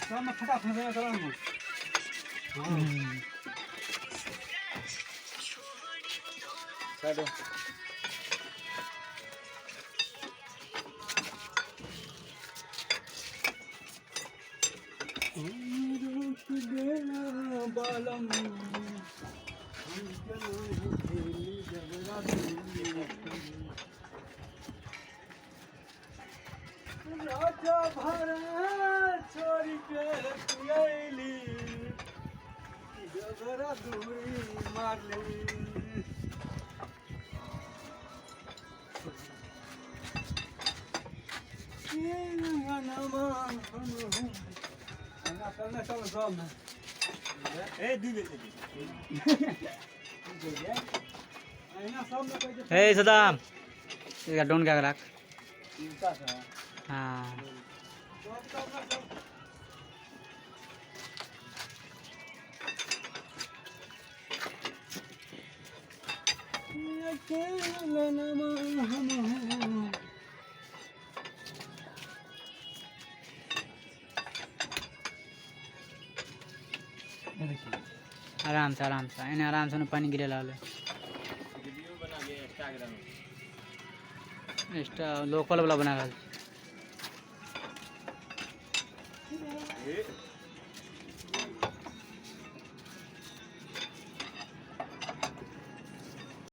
तो मैं फटाफट से करा हूं। काटो बालम राजा भरा छोड़ के पियली जबरा दूरी मार ली ए सदाम इसका डोन क्या रख हाँ आराम से इन्हें आराम से पानी गिरे ला वीडियो बना के इंस्टाग्राम एक्स्ट्रा लोकल वाला बना रहा में